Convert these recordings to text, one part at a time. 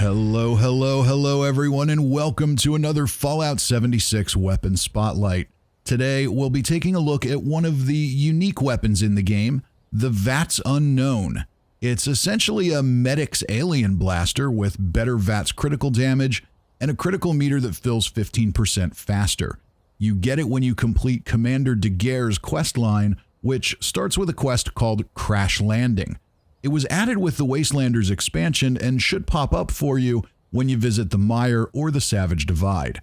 Hello, hello, hello everyone, and welcome to another Fallout 76 Weapon Spotlight. Today, we'll be taking a look at one of the unique weapons in the game, the VATS Unknown. It's essentially a medic's alien blaster with better VATS critical damage and a critical meter that fills 15% faster. You get it when you complete Commander Daguerre's quest line, which starts with a quest called Crash Landing. It was added with the Wastelanders expansion and should pop up for you when you visit the Mire or the Savage Divide.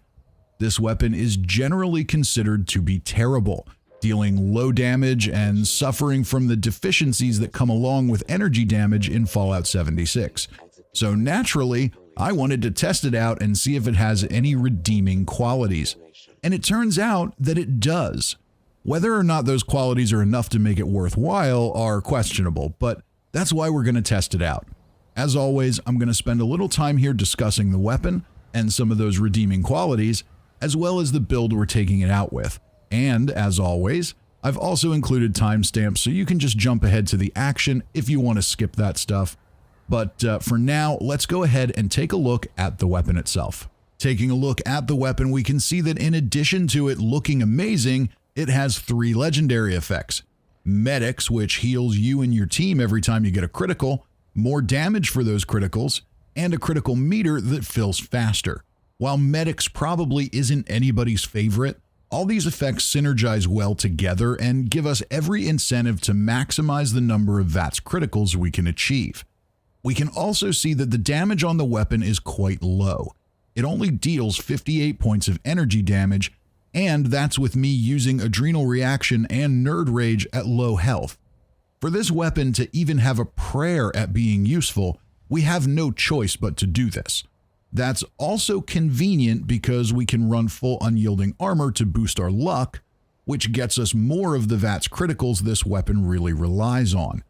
This weapon is generally considered to be terrible, dealing low damage and suffering from the deficiencies that come along with energy damage in Fallout 76. So naturally, I wanted to test it out and see if it has any redeeming qualities. And it turns out that it does. Whether or not those qualities are enough to make it worthwhile are questionable, but that's why we're going to test it out. As always, I'm going to spend a little time here discussing the weapon and some of those redeeming qualities, as well as the build we're taking it out with. And, as always, I've also included timestamps so you can just jump ahead to the action if you want to skip that stuff. But for now, let's go ahead and take a look at the weapon itself. Taking a look at the weapon, we can see that in addition to it looking amazing, it has 3 legendary effects. Medics, which heals you and your team every time you get a critical, more damage for those criticals, and a critical meter that fills faster. While Medics probably isn't anybody's favorite, all these effects synergize well together and give us every incentive to maximize the number of VATS criticals we can achieve. We can also see that the damage on the weapon is quite low. It only deals 58 points of energy damage, and that's with me using Adrenal Reaction and Nerd Rage at low health. For this weapon to even have a prayer at being useful, we have no choice but to do this. That's also convenient because we can run full unyielding armor to boost our luck, which gets us more of the VATS criticals this weapon really relies on.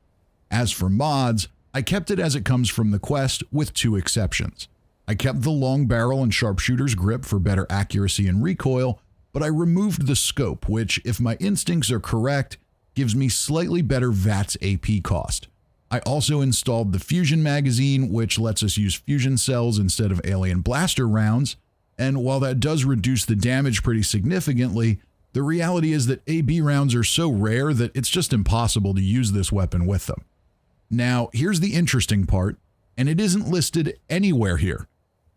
As for mods, I kept it as it comes from the quest with 2 exceptions. I kept the long barrel and sharpshooter's grip for better accuracy and recoil, but I removed the scope, which, if my instincts are correct, gives me slightly better VATS AP cost. I also installed the fusion magazine, which lets us use fusion cells instead of alien blaster rounds, and while that does reduce the damage pretty significantly, the reality is that AB rounds are so rare that it's just impossible to use this weapon with them. Now, here's the interesting part, and it isn't listed anywhere here.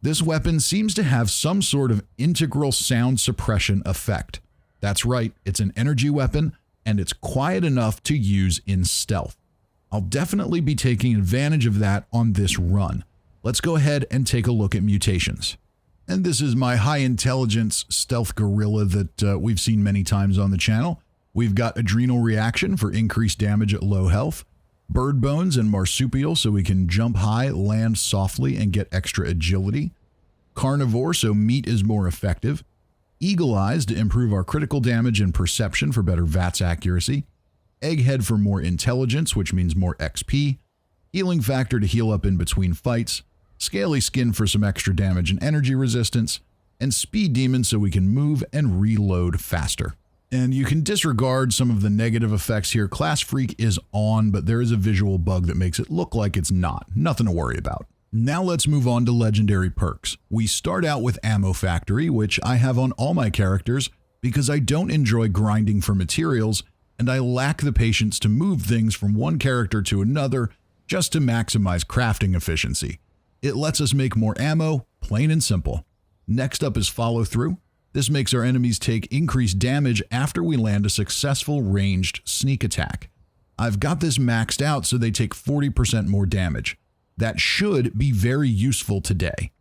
This weapon seems to have some sort of integral sound suppression effect. That's right, it's an energy weapon, and it's quiet enough to use in stealth. I'll definitely be taking advantage of that on this run. Let's go ahead and take a look at mutations. And this is my high intelligence stealth gorilla that we've seen many times on the channel. We've got Adrenal Reaction for increased damage at low health, Bird Bones and Marsupial so we can jump high, land softly, and get extra agility. Carnivore so meat is more effective. Eagle Eyes to improve our critical damage and perception for better VATS accuracy. Egghead for more intelligence, which means more XP. Healing Factor to heal up in between fights. Scaly Skin for some extra damage and energy resistance. And Speed Demon so we can move and reload faster. And you can disregard some of the negative effects here. Class Freak is on, but there is a visual bug that makes it look like it's not. Nothing to worry about. Now let's move on to legendary perks. We start out with Ammo Factory, which I have on all my characters because I don't enjoy grinding for materials, and I lack the patience to move things from one character to another just to maximize crafting efficiency. It lets us make more ammo, plain and simple. Next up is Follow Through. This makes our enemies take increased damage after we land a successful ranged sneak attack. I've got this maxed out so they take 40% more damage. That should be very useful today.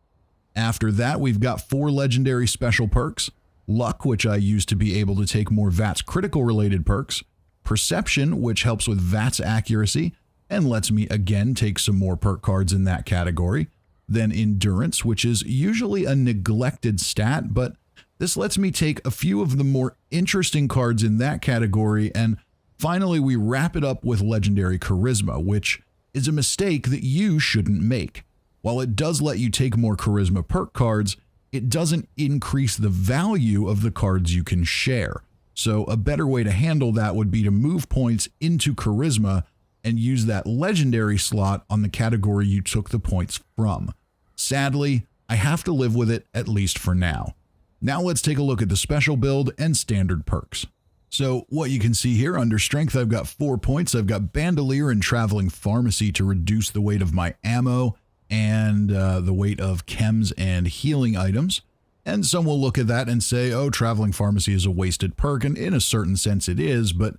After that, we've got 4 legendary special perks. Luck, which I use to be able to take more VATS critical related perks. Perception, which helps with VATS accuracy and lets me again take some more perk cards in that category. Then Endurance, which is usually a neglected stat, but this lets me take a few of the more interesting cards in that category, and finally we wrap it up with legendary Charisma, which is a mistake that you shouldn't make. While it does let you take more Charisma perk cards, it doesn't increase the value of the cards you can share. So a better way to handle that would be to move points into Charisma and use that legendary slot on the category you took the points from. Sadly, I have to live with it at least for now. Now let's take a look at the special build and standard perks. So what you can see here under strength, I've got 4 points. I've got Bandolier and Traveling Pharmacy to reduce the weight of my ammo and the weight of chems and healing items. And some will look at that and say, oh, Traveling Pharmacy is a wasted perk, and in a certain sense it is, but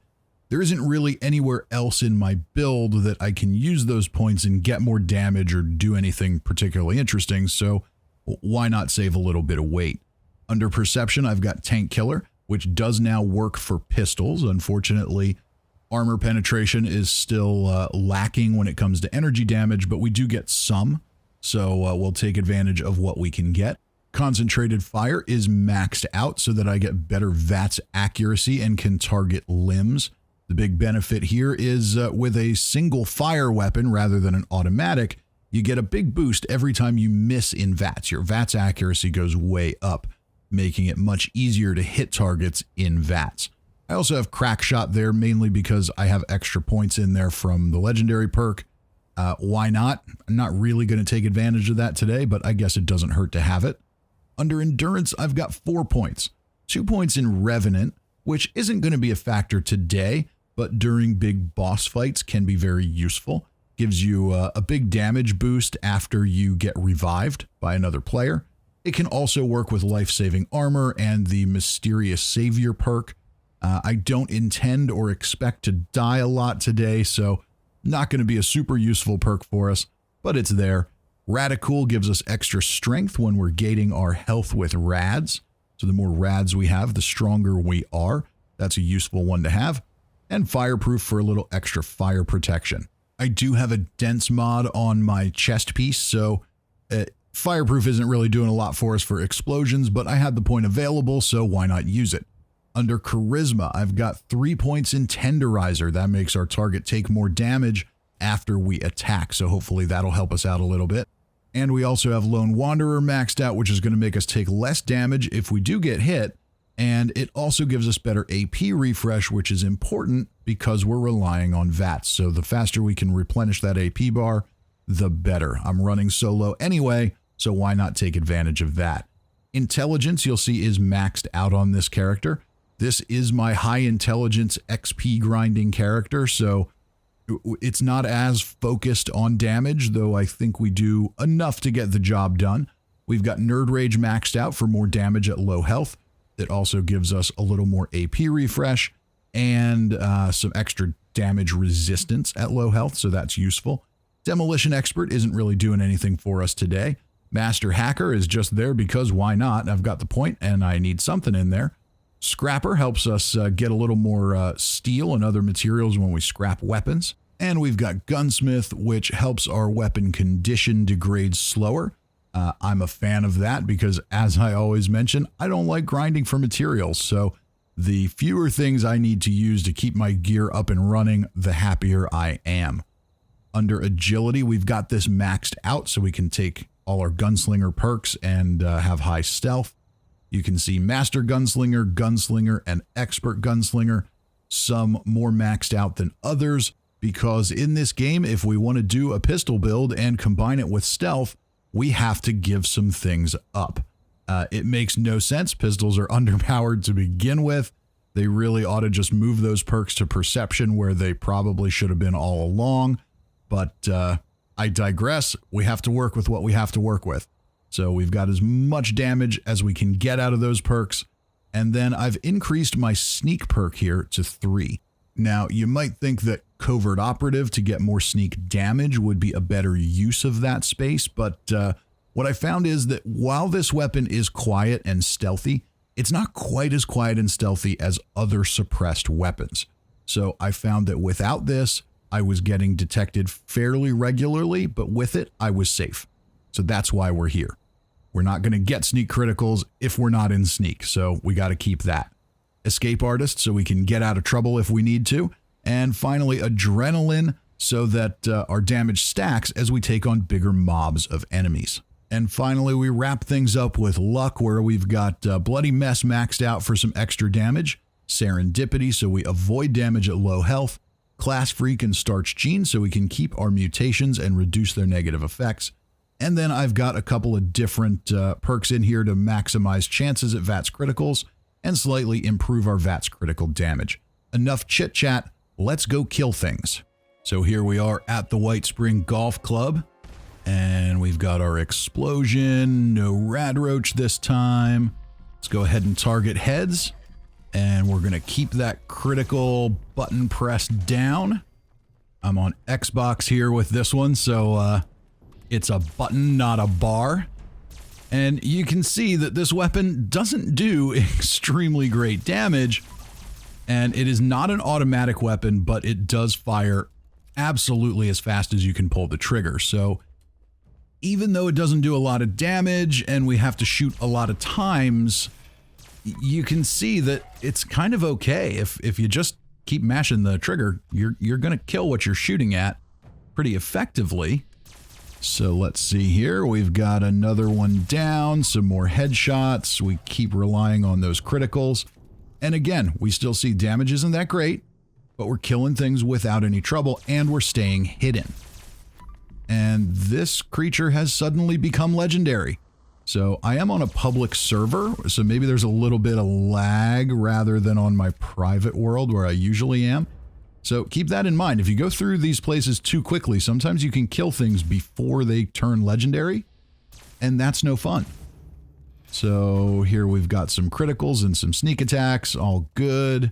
there isn't really anywhere else in my build that I can use those points and get more damage or do anything particularly interesting, so why not save a little bit of weight? Under Perception, I've got Tank Killer, which does now work for pistols. Unfortunately, armor penetration is still lacking when it comes to energy damage, but we do get some, so we'll take advantage of what we can get. Concentrated Fire is maxed out so that I get better VATS accuracy and can target limbs. The big benefit here is with a single fire weapon rather than an automatic, you get a big boost every time you miss in VATS. Your VATS accuracy goes way up, making it much easier to hit targets in VATS. I also have Crack Shot there, mainly because I have extra points in there from the legendary perk. Why not? I'm not really going to take advantage of that today, but I guess it doesn't hurt to have it. Under Endurance, I've got 4 points. 2 points in Revenant, which isn't going to be a factor today, but during big boss fights can be very useful. Gives you a big damage boost after you get revived by another player. It can also work with life-saving armor and the Mysterious Savior perk. I don't intend or expect to die a lot today, so not going to be a super useful perk for us, but it's there. Radical gives us extra strength when we're gating our health with rads. So the more rads we have, the stronger we are. That's a useful one to have. And Fireproof for a little extra fire protection. I do have a dense mod on my chest piece, so Fireproof isn't really doing a lot for us for explosions, but I had the point available, so why not use it? Under Charisma, I've got 3 points in Tenderizer. That makes our target take more damage after we attack, so hopefully that'll help us out a little bit. And we also have Lone Wanderer maxed out, which is going to make us take less damage if we do get hit, and it also gives us better AP refresh, which is important because we're relying on VATS, so the faster we can replenish that AP bar, the better. I'm running solo anyway, so why not take advantage of that? Intelligence, you'll see, is maxed out on this character. This is my high intelligence XP grinding character, so it's not as focused on damage, though I think we do enough to get the job done. We've got Nerd Rage maxed out for more damage at low health. It also gives us a little more AP refresh and some extra damage resistance at low health, so that's useful. Demolition Expert isn't really doing anything for us today. Master Hacker is just there because why not? I've got the point and I need something in there. Scrapper helps us get a little more steel and other materials when we scrap weapons. And we've got Gunsmith, which helps our weapon condition degrade slower. I'm a fan of that because, as I always mention, I don't like grinding for materials. So the fewer things I need to use to keep my gear up and running, the happier I am. Under Agility, we've got this maxed out so we can take all our Gunslinger perks and have high stealth. You can see Master Gunslinger, Gunslinger, and Expert Gunslinger, some more maxed out than others, because in this game, if we want to do a pistol build and combine it with stealth, we have to give some things up. It makes no sense. Pistols are underpowered to begin with. They really ought to just move those perks to Perception where they probably should have been all along. But I digress. We have to work with what we have to work with. So we've got as much damage as we can get out of those perks. And then I've increased my sneak perk here to 3. Now, you might think that Covert Operative to get more sneak damage would be a better use of that space, but what I found is that while this weapon is quiet and stealthy, it's not quite as quiet and stealthy as other suppressed weapons. So I found that without this, I was getting detected fairly regularly, but with it, I was safe. So that's why we're here. We're not going to get sneak criticals if we're not in sneak, so we got to keep that. Escape Artist, so we can get out of trouble if we need to. And finally, Adrenaline, so that our damage stacks as we take on bigger mobs of enemies. And finally, we wrap things up with Luck, where we've got Bloody Mess maxed out for some extra damage. Serendipity, so we avoid damage at low health. Class Freak and Starch Gene, so we can keep our mutations and reduce their negative effects. And then I've got a couple of different perks in here to maximize chances at VATS criticals and slightly improve our VATS critical damage. Enough chit chat, let's go kill things. So here we are at the Whitespring Golf Club, and we've got our explosion, no radroach this time. Let's go ahead and target heads, and we're gonna keep that critical button pressed down. I'm on Xbox here with this one, so it's a button, not a bar. And you can see that this weapon doesn't do extremely great damage, and it is not an automatic weapon, but it does fire absolutely as fast as you can pull the trigger. So even though it doesn't do a lot of damage and we have to shoot a lot of times, you can see that it's kind of okay. If you just keep mashing the trigger, you're going to kill what you're shooting at pretty effectively. So let's see here. We've got another one down, some more headshots. We keep relying on those criticals. And again, we still see damage isn't that great, but we're killing things without any trouble, and we're staying hidden. And this creature has suddenly become legendary. So I am on a public server, so maybe there's a little bit of lag rather than on my private world where I usually am. So keep that in mind. If you go through these places too quickly, sometimes you can kill things before they turn legendary, and that's no fun. So here we've got some criticals and some sneak attacks, all good.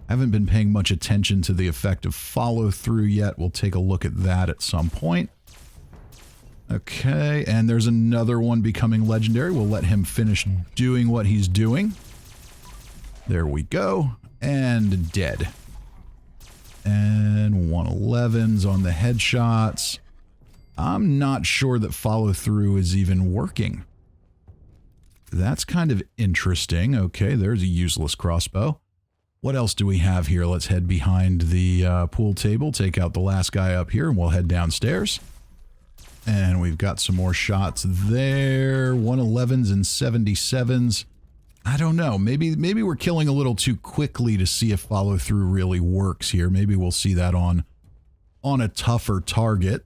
I haven't been paying much attention to the effect of follow through yet. We'll take a look at that at some point. Okay, and there's another one becoming legendary. We'll let him finish doing what he's doing. There we go, and dead. And 111s on the headshots. I'm not sure that follow through is even working. That's kind of interesting. Okay, there's a useless crossbow. What else do we have here? Let's head behind the pool table, take out the last guy up here, and we'll head downstairs. And we've got some more shots there. 111s and 77s. I don't know. Maybe we're killing a little too quickly to see if follow through really works here. Maybe we'll see that on a tougher target.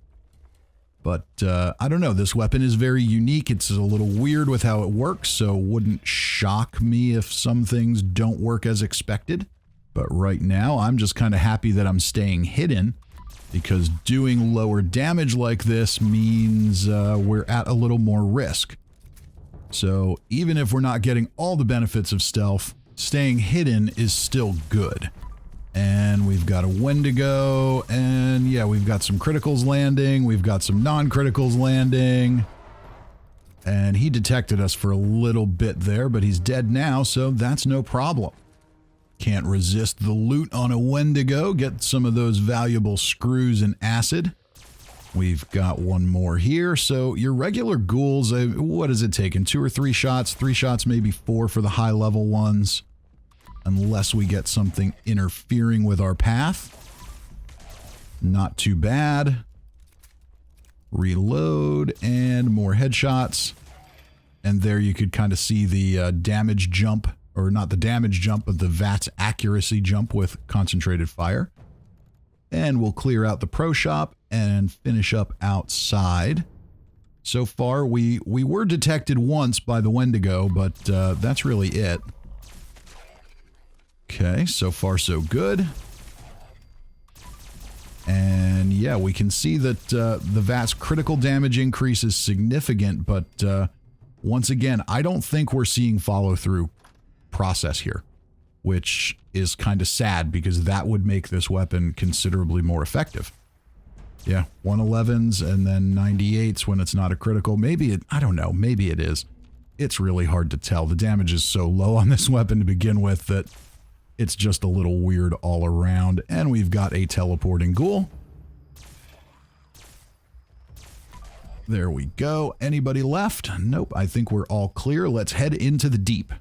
But I don't know. This weapon is very unique. It's a little weird with how it works, so it wouldn't shock me if some things don't work as expected. But right now, I'm just kind of happy that I'm staying hidden, because doing lower damage like this means we're at a little more risk. So even if we're not getting all the benefits of stealth, staying hidden is still good. And we've got a Wendigo, and yeah, we've got some criticals landing, we've got some non-criticals landing. And he detected us for a little bit there, but he's dead now, so that's no problem. Can't resist the loot on a Wendigo, get some of those valuable screws and acid. We've got one more here. So your regular ghouls, what is it taking? 2 or 3 shots? 3 shots, maybe 4 for the high level ones. Unless we get something interfering with our path. Not too bad. Reload and more headshots. And there you could kind of see the damage jump, or not the damage jump, but the VATS accuracy jump with concentrated fire. And we'll clear out the pro shop and finish up outside. So far, we were detected once by the Wendigo, but that's really it. Okay, so far so good. And yeah, we can see that the VATS critical damage increase is significant, but once again, I don't think we're seeing follow-through process here, which is kind of sad because that would make this weapon considerably more effective. Yeah, 111s and then 98s when it's not a critical. Maybe it, I don't know, maybe it is. It's really hard to tell. The damage is so low on this weapon to begin with that it's just a little weird all around. And we've got a teleporting ghoul. There we go. Anybody left? Nope, I think we're all clear. Let's head into the deep.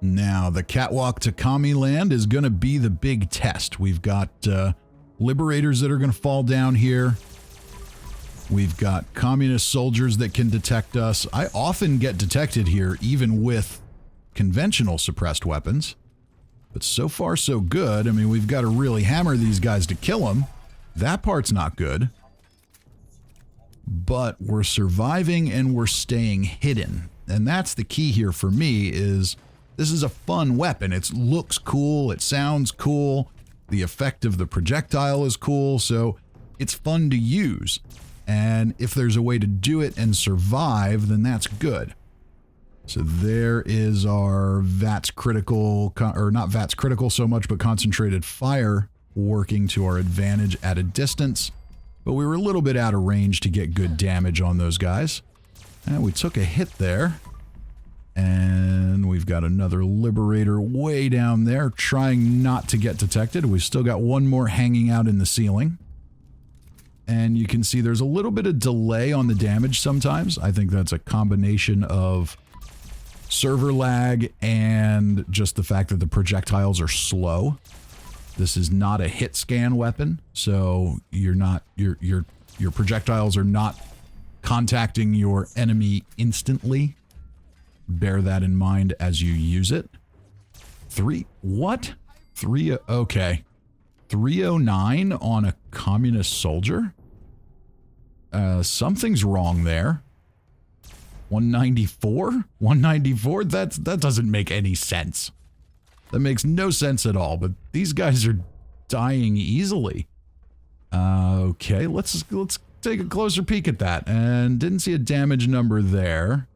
Now, the catwalk to Kami Land is going to be the big test. We've got liberators that are going to fall down here. We've got communist soldiers that can detect us. I often get detected here, even with conventional suppressed weapons. But so far, so good. I mean, we've got to really hammer these guys to kill them. That part's not good. but we're surviving and we're staying hidden. And that's the key here for me. Is this is a fun weapon. It looks cool, it sounds cool, the effect of the projectile is cool, so it's fun to use. And if there's a way to do it and survive, then that's good. So there is our VATS critical, or not VATS critical so much, but concentrated fire working to our advantage at a distance. But we were a little bit out of range to get good damage on those guys. And we took a hit there. And we've got another Liberator way down there trying not to get detected. We've still got one more hanging out in the ceiling. And you can see there's a little bit of delay on the damage sometimes. I think that's a combination of server lag and just the fact that the projectiles are slow. This is not a hit scan weapon, so you're not your projectiles are not contacting your enemy instantly. Bear that in mind as you use it. What? Okay. 309 on a communist soldier? Something's wrong there. 194? 194? That doesn't make any sense. That makes no sense at all, but these guys are dying easily. Okay, let's take a closer peek at that. And didn't see a damage number there.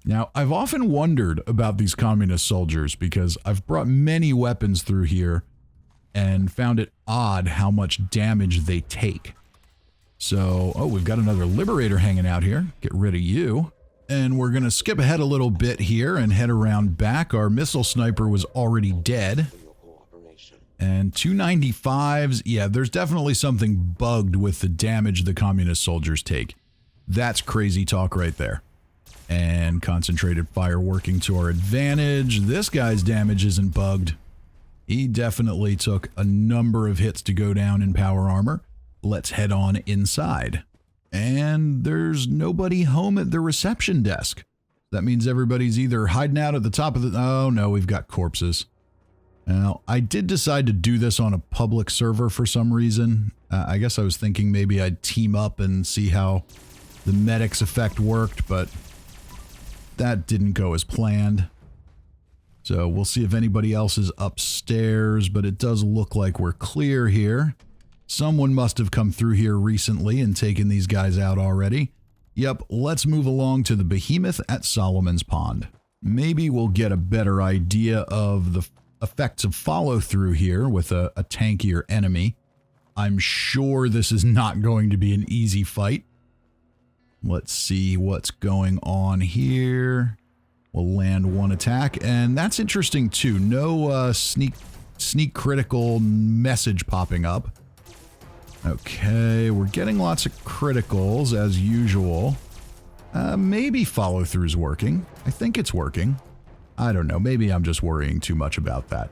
Now, I've often wondered about these communist soldiers because I've brought many weapons through here and found it odd how much damage they take. So, oh, we've got another Liberator hanging out here. Get rid of you. And we're going to skip ahead a little bit here and head around back. Our missile sniper was already dead. And 295s, yeah, there's definitely something bugged with the damage the communist soldiers take. That's crazy talk right there. And concentrated fire working to our advantage. This guy's damage isn't bugged. He definitely took a number of hits to go down in power armor. Let's head on inside. And there's nobody home at the reception desk. That means everybody's either hiding out at the top of the... Oh no, we've got corpses. Now, I did decide to do this on a public server for some reason. I guess I was thinking maybe I'd team up and see how the medics effect worked, but that didn't go as planned. So we'll see if anybody else is upstairs, but it does look like we're clear here. Someone must have come through here recently and taken these guys out already. Yep, let's move along to the Behemoth at Solomon's Pond. Maybe we'll get a better idea of the effects of follow-through here with a tankier enemy. I'm sure this is not going to be an easy fight. Let's see what's going on here. We'll land one attack, and that's interesting too. No sneak critical message popping up. Okay, we're getting lots of criticals as usual. Maybe follow-through's working. I think it's working. I don't know. Maybe I'm just worrying too much about that.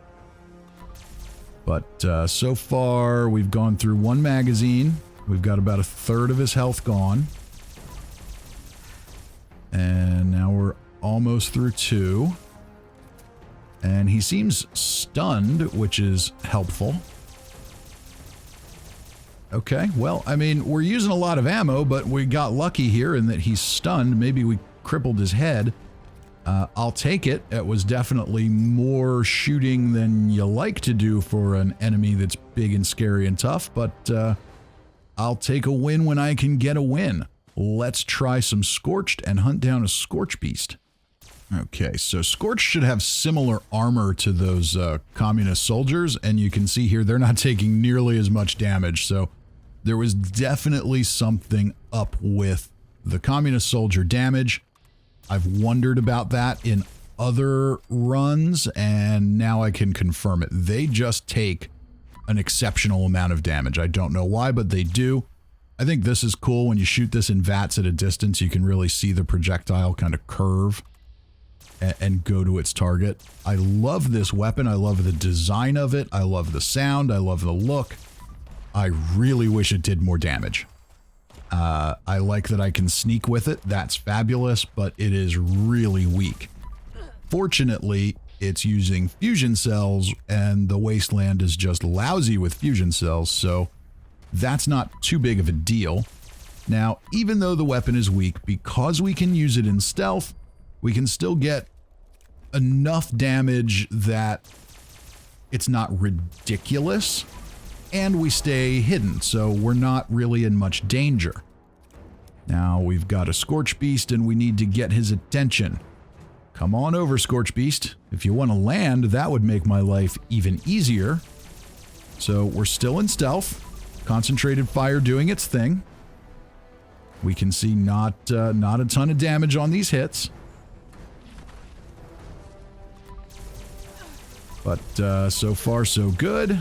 But so far, we've gone through one magazine. We've got about a third of his health gone. And now we're almost through two. And he seems stunned, which is helpful. Okay, well, I mean, we're using a lot of ammo, but we got lucky here in that he's stunned. Maybe we crippled his head. I'll take it. It was definitely more shooting than you like to do for an enemy that's big and scary and tough, but I'll take a win when I can get a win. Let's try some Scorched and hunt down a Scorchbeast. Okay, so Scorched should have similar armor to those communist soldiers, and you can see here they're not taking nearly as much damage, so there was definitely something up with the communist soldier damage. I've wondered about that in other runs, and now I can confirm it. They just take an exceptional amount of damage. I don't know why, but they do. I think this is cool. When you shoot this in VATS at a distance, you can really see the projectile kind of curve and go to its target. I love this weapon. I love the design of it. I love the sound. I love the look. I really wish it did more damage. I like that I can sneak with it. That's fabulous, but it is really weak. Fortunately, it's using fusion cells, and the Wasteland is just lousy with fusion cells, so that's not too big of a deal. Now, even though the weapon is weak, because we can use it in stealth, we can still get enough damage that it's not ridiculous, and we stay hidden, so we're not really in much danger. Now, we've got a Scorchbeast, and we need to get his attention. Come on over, Scorchbeast. If you want to land, that would make my life even easier. So, we're still in stealth. Concentrated fire doing its thing. We can see not a ton of damage on these hits. But so far, so good.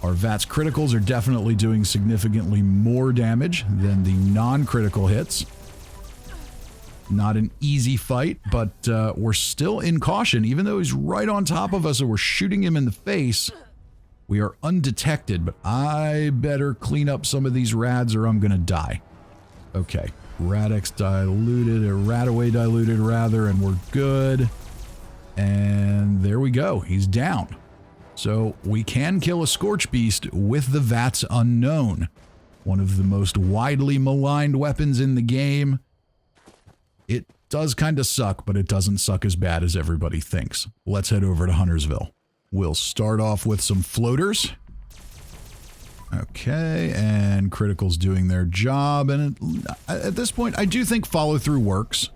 Our VATS criticals are definitely doing significantly more damage than the non-critical hits. Not an easy fight, but we're still in caution. Even though he's right on top of us and we're shooting him in the face, we are undetected, but I better clean up some of these rads or I'm gonna die. Okay, Radix diluted, or Radaway diluted rather, and we're good. And there we go, he's down. So we can kill a Scorchbeast with the VATS Unknown, one of the most widely maligned weapons in the game. It does kind of suck, but it doesn't suck as bad as everybody thinks. Let's head over to Huntersville. We'll start off with some floaters. Okay, and critical's doing their job, and at this point, I do think follow-through works.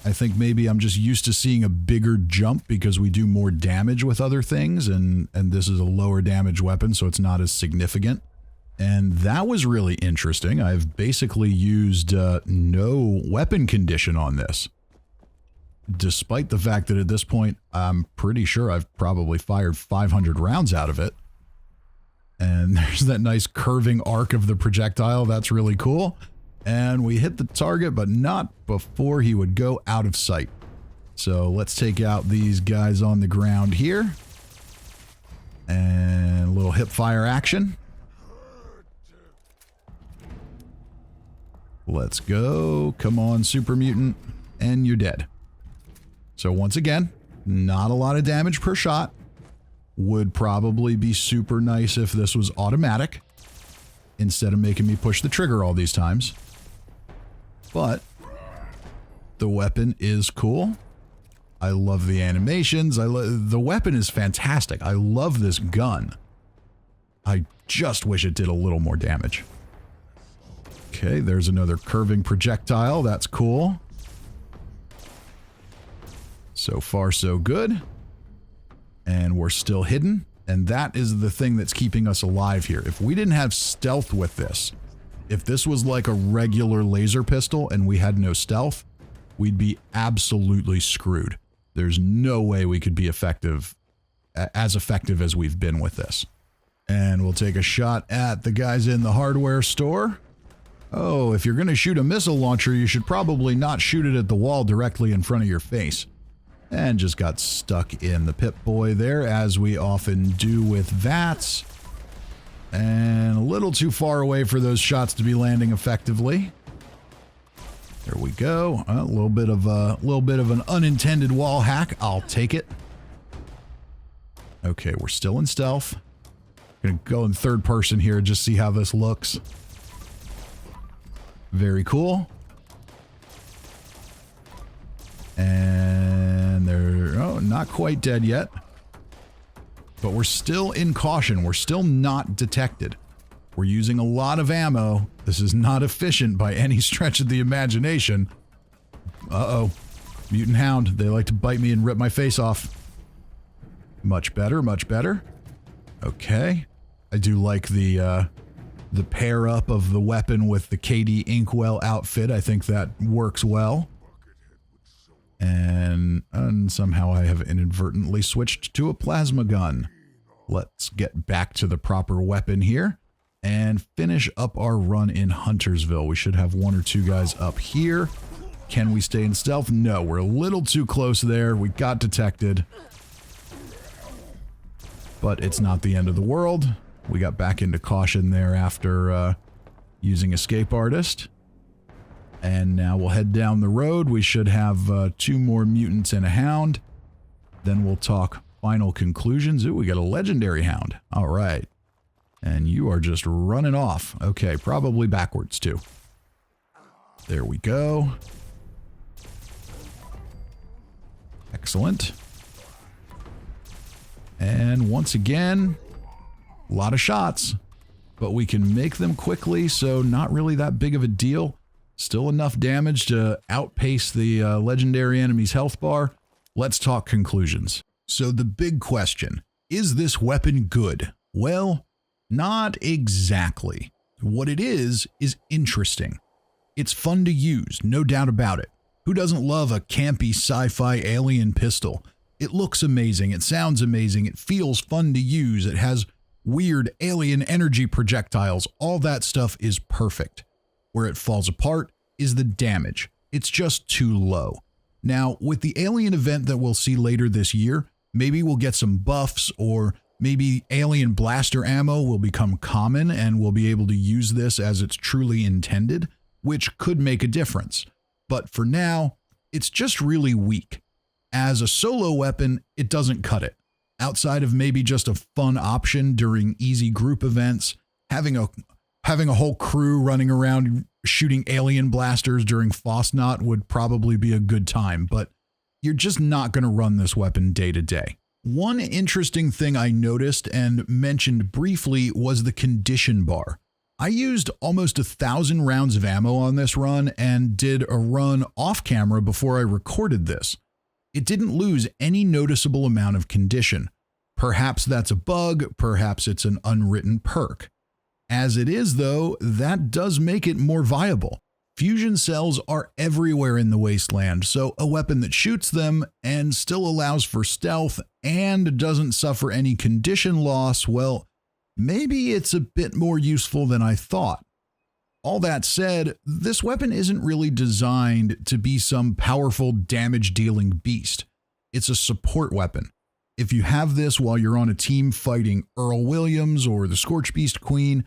I think maybe I'm just used to seeing a bigger jump because we do more damage with other things, and this is a lower damage weapon, so it's not as significant. And that was really interesting. I've basically used no weapon condition on this. Despite the fact that at this point, I'm pretty sure I've probably fired 500 rounds out of it. And there's that nice curving arc of the projectile. That's really cool. And we hit the target, but not before he would go out of sight. So let's take out these guys on the ground here. And a little hip fire action. Let's go. Come on, super mutant. And you're dead. So once again, not a lot of damage per shot. Would probably be super nice if this was automatic, instead of making me push the trigger all these times. But the weapon is cool. I love the animations. The weapon is fantastic. I love this gun. I just wish it did a little more damage. Okay, there's another curving projectile. That's cool. So far, so good. And we're still hidden, and that is the thing that's keeping us alive here. If we didn't have stealth with this, if this was like a regular laser pistol and we had no stealth, we'd be absolutely screwed. There's no way we could be effective as we've been with this. And we'll take a shot at the guys in the hardware store. Oh, if you're going to shoot a missile launcher, you should probably not shoot it at the wall directly in front of your face. And just got stuck in the Pip-Boy there, as we often do with VATS. And a little too far away for those shots to be landing effectively. There we go. A little bit of an unintended wall hack. I'll take it. Okay, we're still in stealth. Gonna go in third person here, just see how this looks. Very cool. And they're, oh, not quite dead yet. But we're still in caution. We're still not detected. We're using a lot of ammo. This is not efficient by any stretch of the imagination. Uh-oh. Mutant Hound. They like to bite me and rip my face off. Much better, much better. Okay. I do like the pair up of the weapon with the KD Inkwell outfit. I think that works well. And somehow I have inadvertently switched to a plasma gun. Let's get back to the proper weapon here and finish up our run in Huntersville. We should have one or two guys up here. Can we stay in stealth? No, we're a little too close there. We got detected. But it's not the end of the world. We got back into caution there after using Escape Artist. And now we'll head down the road. We should have 2 more mutants and a hound. Then we'll talk final conclusions. Ooh, we got a legendary hound. All right. And you are just running off. Okay, probably backwards too. There we go. Excellent. And once again, a lot of shots, but we can make them quickly, so not really that big of a deal. Still enough damage to outpace the legendary enemy's health bar. Let's talk conclusions. So the big question, is this weapon good? Well, not exactly. What it is interesting. It's fun to use, no doubt about it. Who doesn't love a campy sci-fi alien pistol? It looks amazing, it sounds amazing, it feels fun to use, it has weird alien energy projectiles, all that stuff is perfect. Where it falls apart is the damage. It's just too low. Now, with the alien event that we'll see later this year, maybe we'll get some buffs, or maybe alien blaster ammo will become common and we'll be able to use this as it's truly intended, which could make a difference. But for now, it's just really weak. As a solo weapon, it doesn't cut it. Outside of maybe just a fun option during easy group events, having a whole crew running around shooting alien blasters during Fosnot would probably be a good time, but you're just not going to run this weapon day to day. One interesting thing I noticed and mentioned briefly was the condition bar. I used almost 1,000 rounds of ammo on this run and did a run off camera before I recorded this. It didn't lose any noticeable amount of condition. Perhaps that's a bug, perhaps it's an unwritten perk. As it is though, that does make it more viable. Fusion cells are everywhere in the wasteland, so a weapon that shoots them and still allows for stealth and doesn't suffer any condition loss, well, maybe it's a bit more useful than I thought. All that said, this weapon isn't really designed to be some powerful damage-dealing beast. It's a support weapon. If you have this while you're on a team fighting Earl Williams or the Scorchbeast Queen,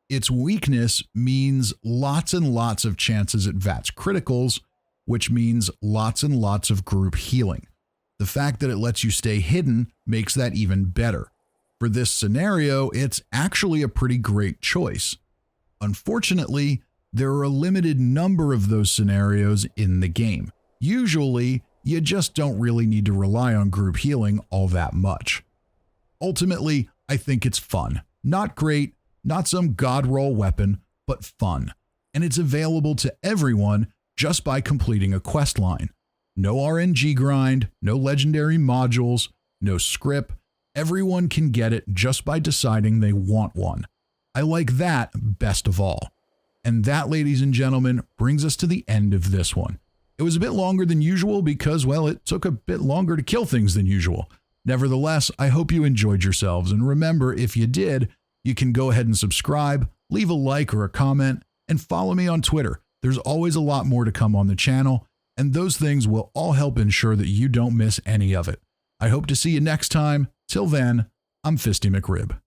its weakness means lots and lots of chances at VATS criticals, which means lots and lots of group healing. The fact that it lets you stay hidden makes that even better. For this scenario, it's actually a pretty great choice. Unfortunately, there are a limited number of those scenarios in the game. Usually, you just don't really need to rely on group healing all that much. Ultimately, I think it's fun. Not great, not some god roll weapon, but fun. And it's available to everyone just by completing a quest line. No RNG grind, no legendary modules, no script. Everyone can get it just by deciding they want one. I like that best of all. And that, ladies and gentlemen, brings us to the end of this one. It was a bit longer than usual because, well, it took a bit longer to kill things than usual. Nevertheless, I hope you enjoyed yourselves. And remember, if you did, you can go ahead and subscribe, leave a like or a comment, and follow me on Twitter. There's always a lot more to come on the channel, and those things will all help ensure that you don't miss any of it. I hope to see you next time. Till then, I'm Fisty McRib.